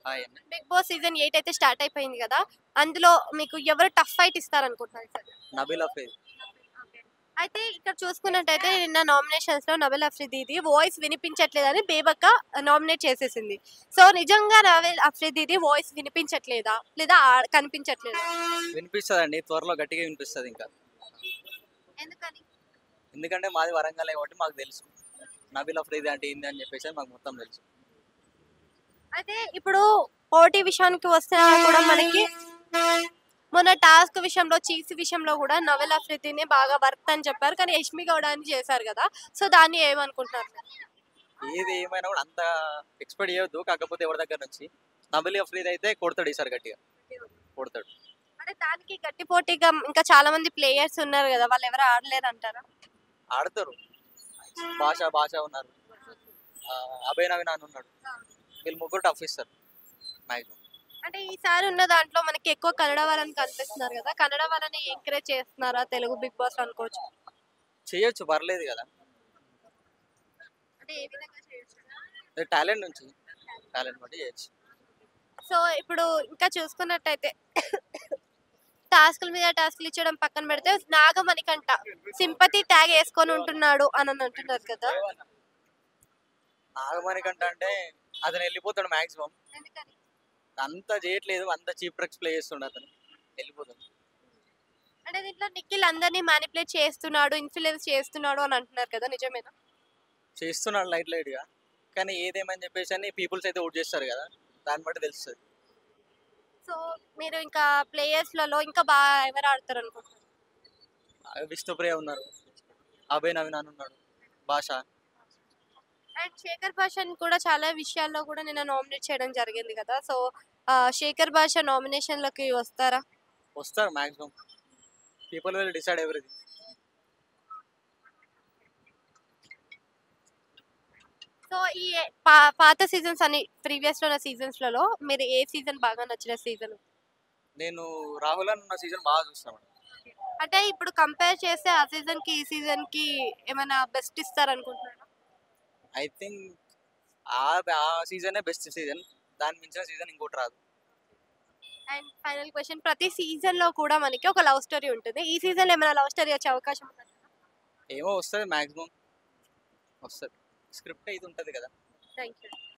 Hi అండి. Big boss season 8 అయితే start అయిపోయింది కదా! అందులో మీకు ఎవరు టఫ్ ఫైట్ ఇస్తారనుకుంటున్నారు ఈసారి? నబీల్ అఫ్రీది. ఓకే. అయితే ఇక్కడ చూసుకున్నట్టయితే నిన్న నామినేషన్స్‌లో నబీల్ అఫ్రిదీది వాయిస్ వినిపించట్లేదని బేబక్క నామినేట్ చేసేసింది. సో, నిజంగా నబీల్ అఫ్రిదీది వాయిస్ వినిపించట్లేదా? లేదా కనిపించట్లేదా? వినిపిస్తదండి. త్వరలో గట్టిగా వినిపిస్తది ఇంకా. ఎందుకని? ఎందుకంటే మాది వరంగలే కాబట్టి మాకు తెలుసు. నబీల్ అఫ్రీది అంటే ఏంది అని చెప్పేసి మాకు మొత్తం తెలుసు. అయితే ఇప్పుడు పోటీ విషయానికి వస్తే కూడా మనకి మొన్న టాస్క్ విషయంలో, చీఫ్ విషయంలో కూడా నవీల్ అఫ్రిదీనే బాగా వర్త్ అని చెప్పారు. కానీ యష్మి గౌడ అని చేశారు కదా! సో, దాన్ని ఏమనుకుంటున్నారు మీరు? ఏది ఏమైనా కూడా అంత ఎక్స్‌పెక్ట్ చేయొద్దు. కాకపోతే ఎవరి దగ్గర నుంచి. నబీల్ అఫ్రీది అయితే కొడతాడు ఈసారి గట్టిగా. కొడతాడు. అంటే దానికి గట్టి పోటీగా ఇంకా చాలా మంది ప్లేయర్స్ ఉన్నారు కదా! వాళ్ళు ఎవరు ఆడలేరంటారా? ఆడతారు. భాష ఉన్నారు. అభయ్ నవీన్ ఉన్నాడు. వీళ్ళు ముగ్గురు టఫ్ ఇస్తారు మాక్సిమం. అంటే ఈసారి ఉన్న దాంట్లో మనకి ఎక్కువ కన్నడ వాళ్ళని కనిపిస్తున్నారు కదా! కన్నడ వాళ్ళని ఎంకరేజ్ చేస్తున్నారా తెలుగు బిగ్ బాస్ అనుకోవచ్చు? చేయొచ్చు పర్లేదు కదా. అంటే ఏ విధంగా చేయొచ్చు? టాలెంట్ నుంచి. టాలెంట్ బట్టి చేయొచ్చు. సో, ఇప్పుడు ఇంకా చూసుకున్నట్టయితే టాస్కుల మీద టాస్కులు ఇచ్చడం పక్కన పెడితే నాగమణికంట సింపతి ట్యాగ్ వేసుకొని ఉంటున్నాడు అని అంటున్నారు కదా! ఆగమనికంట అంటే అతను వెళ్ళిపోతాడు మాక్సిమం. ఎందుకని? అంత చేయట్లేదు. అంత చీప్ ట్రిక్స్ ప్లే చేస్తుండు అతను. వెళ్ళిపోతాడు. అంటే దీంట్లో నిఖిల్ అందరినీ మానిపులేట్ చేస్తున్నాడు, ఇన్‌ఫ్లుయెన్స్ చేస్తున్నాడు అని అంటున్నారు కదా! నిజమేనా? చేస్తున్నాడు లైట్‌గా. కానీ ఏదేమని చెప్పేసి అని పీపుల్స్ అయితే ఓట్ చేస్తారు కదా! దాన్ని బట్టి తెలుస్తది. సో, మీరు ఇంకా ప్లేయర్స్‌లలో ఇంకా ఎవరు ఆడతారు అనుకుంటున్నారు? విష్ణుప్రియ ఉన్నారు. అభయ్ నవీన్ ఉన్నాడు. భాష. అండ్ శేఖర్ భాషని కూడా చాలా విషయాల్లో కూడా నిన్న నామినేట్ చేయడం జరిగింది కదా! సో, శేఖర్ భాష నామినేషన్‌లోకి వస్తారా? వస్తారు maximum. People will decide everything. So, ఈ పాత సీజన్స్ అని ప్రీవియస్‌లో ఉన్న సీజన్స్‌లలో మీరు ఏ సీజన్ బాగా నచ్చిన సీజన్? నేను రాహుల్ అన్న సీజన్ బాగా చూస్తాను. అంటే ఇప్పుడు కంపేర్ చేస్తే ఆ సీజన్‌కి, ఈ సీజన్‌కి ఏమైనా బెస్ట్ ఇస్తారనుకుంటున్నారా? ఐ థింక్ ఆ ఆ సీజనే బెస్ట్ సీజన్. దాన్ని మించిన సీజన్ ఇంకోటి రాదు. అండ్ ఫైనల్ క్వెషన్ ప్రతి సీజన్‌లో కూడా మనకి ఒక లవ్ స్టోరీ ఉంటుంది. ఈ సీజన్‌లో ఏమైనా లవ్ స్టోరీ వచ్చే అవకాశం ఉందా? ఏమో వస్తది మాక్సిమం. వస్తది. స్క్రిప్ట్ అయితే ఉంటది కదా! Thank you.